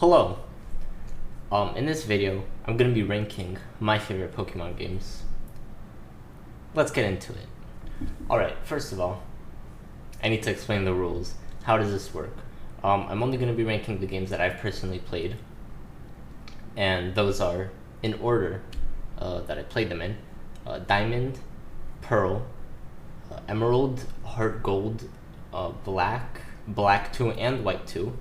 Hello. In this video, I'm gonna be ranking my favorite Pokemon games. Let's get into it. Alright, first of all, I need to explain the rules. How does this work? I'm only gonna be ranking the games that I've personally played, and those are in order that I played them in. Diamond, Pearl, Emerald, Heart Gold, Black 2 and White 2,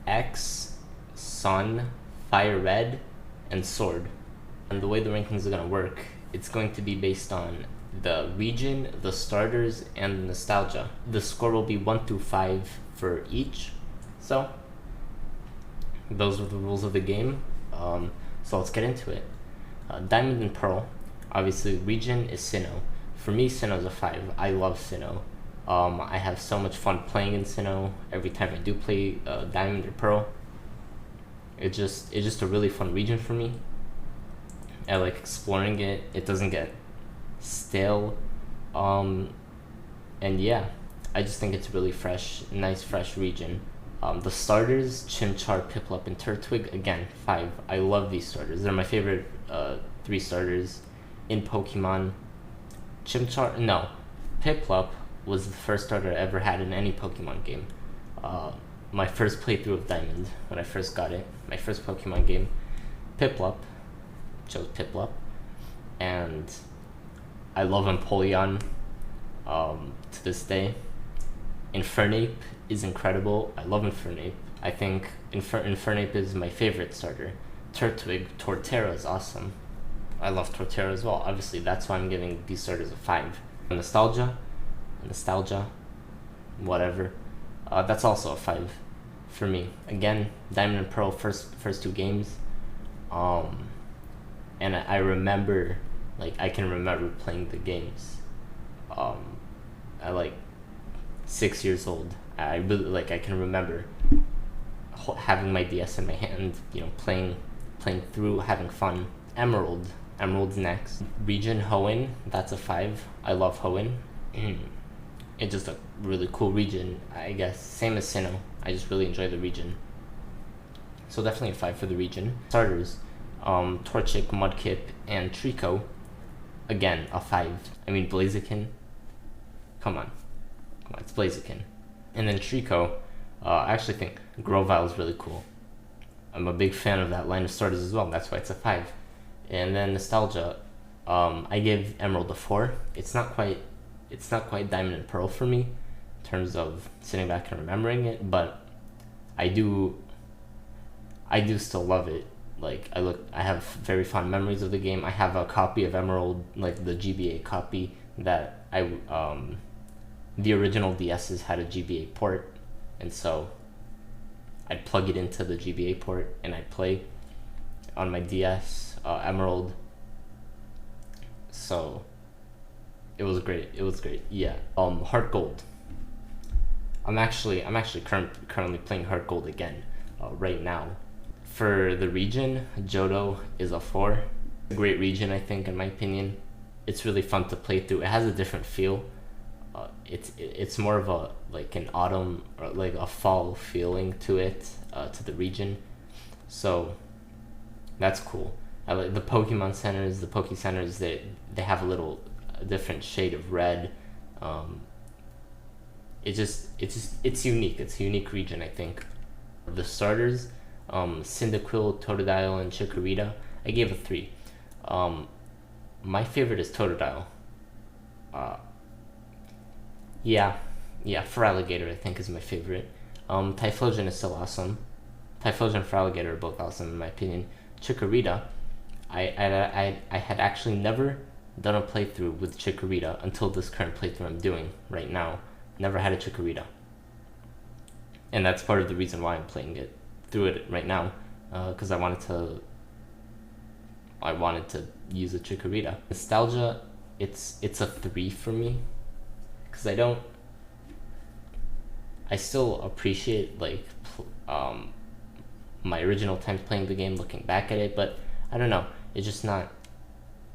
X, Sun, Fire Red, and Sword. And the way the rankings are going to work, it's going to be based on the region, the starters, and the nostalgia. The score will be 1 through 5 for each. So, those are the rules of the game. So let's get into it. Diamond and Pearl. Obviously, region is Sinnoh. For me, Sinnoh's a 5. I love Sinnoh. I have so much fun playing in Sinnoh. Every time I do play Diamond or Pearl, it's just a really fun region for me. I like exploring it. It doesn't get stale, and yeah, I just think it's a really nice fresh region. The starters, Chimchar, Piplup, and Turtwig, again, 5. I love these starters. They're my favorite 3 starters in Pokemon. Piplup was the first starter I ever had in any Pokemon game. My first playthrough of Diamond, when I first got it, my first Pokemon game, Piplup, chose Piplup, and I love Empoleon to this day. Infernape is incredible. I love Infernape. I think Infernape is my favorite starter. Turtwig, Torterra is awesome. I love Torterra as well. Obviously, that's why I'm giving these starters a 5. Nostalgia, whatever. That's also a 5 for me. Again, Diamond and Pearl, first 2 games. And I remember, I can remember playing the games. I 6 years old. I really I can remember having my DS in my hand, playing through, having fun. Emerald's next. Region Hoenn, that's a 5. I love Hoenn. It's just a really cool region, I guess. Same as Sinnoh. I just really enjoy the region. So definitely a 5 for the region. Starters, Torchic, Mudkip, and Trico. Again, a 5. I mean, Blaziken. Come on, it's Blaziken. And then Trico, I actually think Grovyle is really cool. I'm a big fan of that line of starters as well. That's why it's a 5. And then Nostalgia, I give Emerald a 4. It's not quite Diamond and Pearl for me in terms of sitting back and remembering it, but I do still love it. I have very fond memories of the game. I have a copy of Emerald, the GBA copy that the original DS's had a GBA port, and so I'd plug it into the GBA port and I'd play on my DS Emerald. So it was great. Yeah. Heart Gold. I'm actually currently playing Heart Gold again right now. For the region, Johto is a 4. A great region, I think, in my opinion. It's really fun to play through. It has a different feel. It's more of an autumn or a fall feeling to it, to the region. So that's cool. I like the Pokemon centers, the Poke Centers. They have a different shade of red. It's unique. It's a unique region, I think. The starters, Cyndaquil, Totodile, and Chikorita, I gave a 3. My favorite is Totodile. Yeah, Feraligatr I think is my favorite. Typhlosion is still awesome. Typhlosion and Feraligatr are both awesome in my opinion. Chikorita, I had actually never done a playthrough with Chikorita until this current playthrough I'm doing right now. Never had a Chikorita, and that's part of the reason why I'm playing it through it right now, because I wanted to use a Chikorita. Nostalgia, it's a 3 for me, because I still appreciate my original times playing the game, looking back at it, but I don't know, it's just not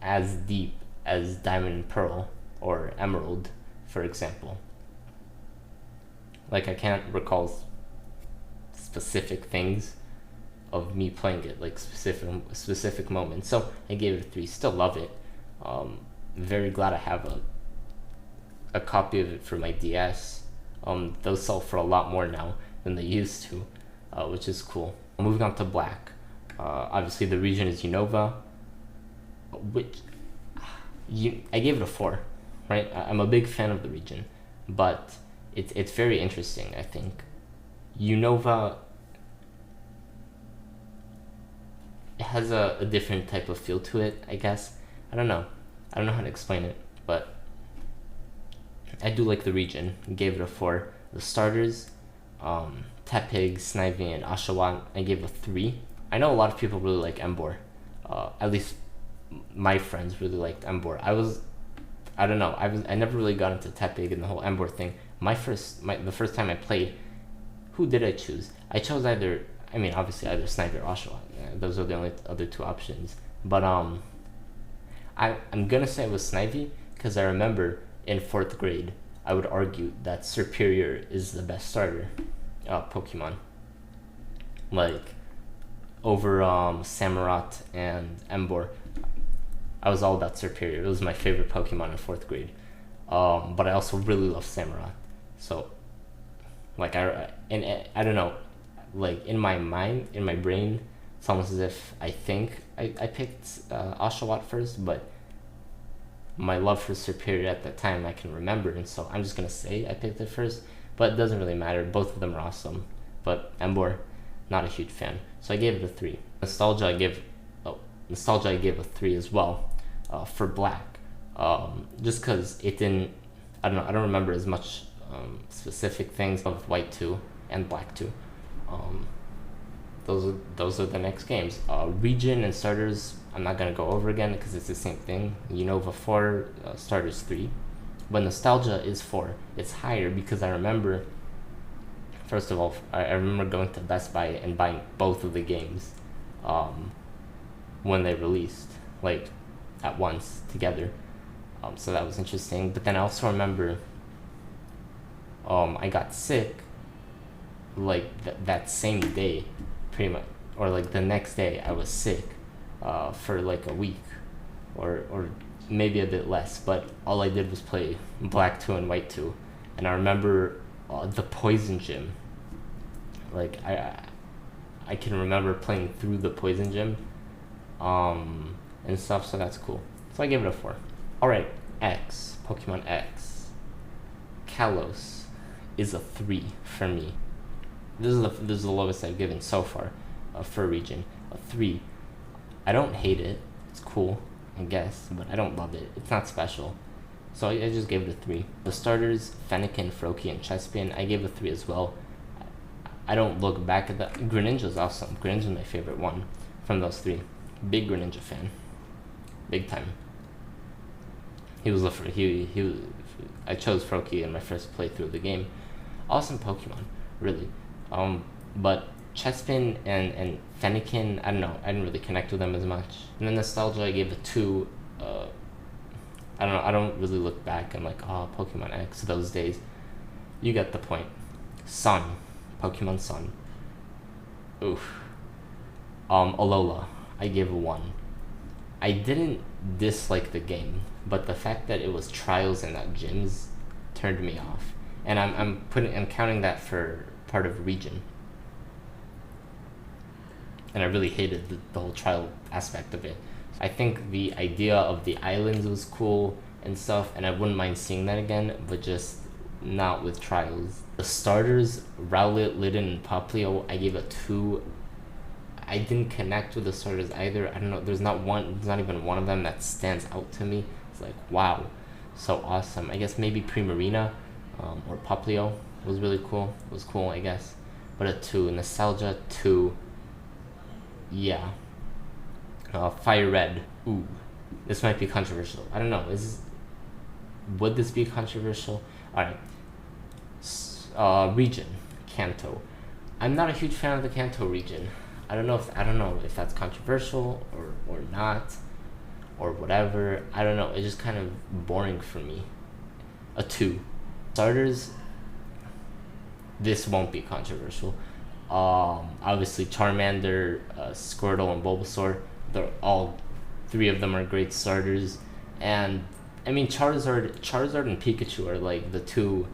as deep as Diamond and Pearl or Emerald, for example. I can't recall specific things of me playing it, like specific moments. So I gave it a 3. Still love it. Very glad I have a copy of it for my DS. Those sell for a lot more now than they used to, which is cool. Moving on to black. Obviously the region is Unova, which I gave it a 4, right? I'm a big fan of the region, but it's very interesting, I think. Unova, it has a different type of feel to it, I guess. I don't know how to explain it, but I do like the region. Gave it a 4. The starters, Tepig, Snivy, and Oshawott, I gave a 3. I know a lot of people really like Emboar. At least my friends really liked Emboar. I never really got into Tepig and the whole Emboar thing. The first time I played, who did I choose? I chose either Snivy or Oshawott. Yeah, those are the only other 2 options. But I'm gonna say it was Snivy because I remember in 4th grade I would argue that Serperior is the best starter Pokemon, like over Samurott and Emboar. I was all about Serperior. It was my favorite Pokemon in 4th grade. But I also really love Samurott. So like I don't know, like in my mind, in my brain, it's almost as if I think I picked Oshawott first, but my love for Serperior at that time I can remember, and so I'm just gonna say I picked it first, but it doesn't really matter. Both of them are awesome, but Emboar, not a huge fan, so I gave it a 3. Nostalgia I gave a 3 as well, for black, just because it didn't, I don't remember as much specific things of white 2 and black 2. Those are the next games. Region and starters, I'm not gonna go over again because it's the same thing. Unova 4, starters 3, but nostalgia is 4. It's higher because I remember, first of all, I remember going to Best Buy and buying both of the games when they released, like at once together. So that was interesting. But then I also remember I got sick like that same day, pretty much, or like the next day I was sick for like a week or maybe a bit less, but all I did was play black 2 and white 2, and I remember the poison gym, like I can remember playing through the poison gym and stuff, so that's cool. So I gave it a 4. Alright, X, Pokemon X. Kalos is a 3 for me. This is the lowest I've given so far for a region. A 3. I don't hate it. It's cool, I guess, but I don't love it. It's not special. So I just gave it a 3. The starters, Fennekin, Froakie, and Chespin, I gave a 3 as well. I don't look back at that. Greninja's awesome. Greninja's my favorite one from those 3. Big Greninja fan. Big time. He was I chose Froakie in my first playthrough of the game. Awesome Pokemon, really. But Chespin and Fennekin, I don't know, I didn't really connect with them as much. And then Nostalgia, I gave a 2. I don't know, I don't really look back and like, oh, Pokemon X, those days. You get the point. Sun, Pokemon Sun. Oof. Alola, I gave a 1. I didn't dislike the game, but the fact that it was trials and not gyms turned me off. And I'm counting that for part of region. And I really hated the whole trial aspect of it. I think the idea of the islands was cool and stuff, and I wouldn't mind seeing that again, but just not with trials. The starters, Rowlet, Litten, and Popplio, I gave a 2. I didn't connect with the starters either. I don't know, there's not even one of them that stands out to me. It's like, wow, so awesome. I guess maybe Primarina or Popplio was really cool. It was cool, I guess. But a 2. Nostalgia, 2. Yeah. Fire Red. Ooh. This might be controversial. I don't know. Would this be controversial? Alright. Region. Kanto. I'm not a huge fan of the Kanto region. I don't know if that's controversial or not, or whatever. I don't know. It's just kind of boring for me. A 2. Starters. This won't be controversial. Obviously Charmander, Squirtle, and Bulbasaur. They're all three of them are great starters, and I mean Charizard and Pikachu are like the two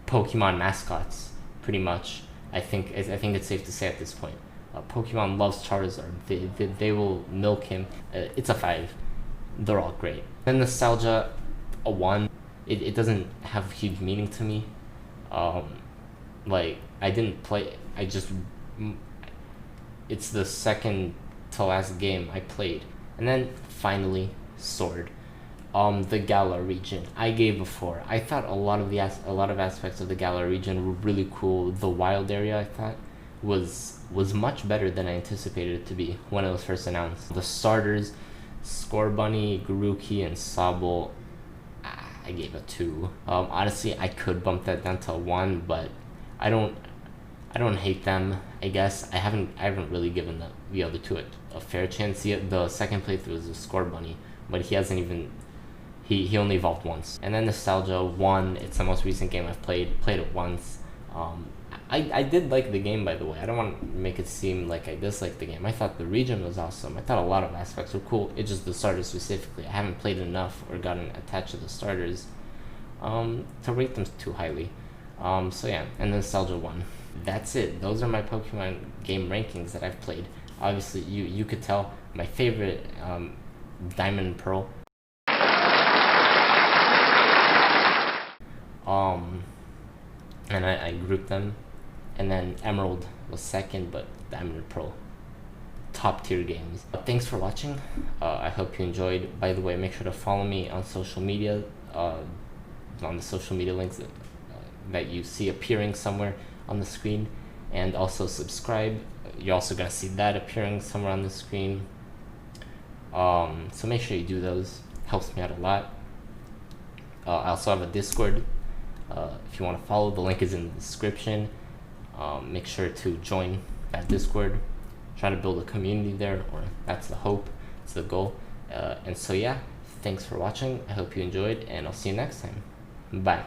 Pokemon mascots, pretty much. I think it's safe to say at this point. Pokemon loves Charizard. They will milk him. It's a 5. They're all great. Then Nostalgia, a 1. It doesn't have huge meaning to me. Like I didn't play. It's the second to last game I played, and then finally Sword. The Galar region. I gave a 4. I thought a lot of aspects of the Galar region were really cool. The wild area I thought was much better than I anticipated it to be when it was first announced. The starters, Scorbunny, Grookey, and Sobble, I gave a 2. Honestly, I could bump that down to a 1, but I don't hate them. I guess I haven't really given the other two a fair chance yet. The second playthrough was a Scorbunny, but he hasn't even. He only evolved once. And then Nostalgia 1, it's the most recent game I've played it once. I did like the game, by the way. I don't want to make it seem like I disliked the game. I thought the region was awesome. I thought a lot of aspects were cool. It's just the starters specifically. I haven't played enough or gotten attached to the starters to rate them too highly. So yeah, and Nostalgia 1. That's it. Those are my Pokemon game rankings that I've played. Obviously, you could tell my favorite, Diamond and Pearl. And I grouped them, and then Emerald was second, but Diamond and Pearl, top tier games. Thanks for watching. I hope you enjoyed. By the way, make sure to follow me on social media, on the social media links that you see appearing somewhere on the screen, and also subscribe. You're also gonna see that appearing somewhere on the screen. So make sure you do those. Helps me out a lot. I also have a Discord. If you want to follow, the link is in the description. Make sure to join that Discord. Try to build a community there, or that's the hope, it's the goal. And so yeah, thanks for watching. I hope you enjoyed, and I'll see you next time. Bye.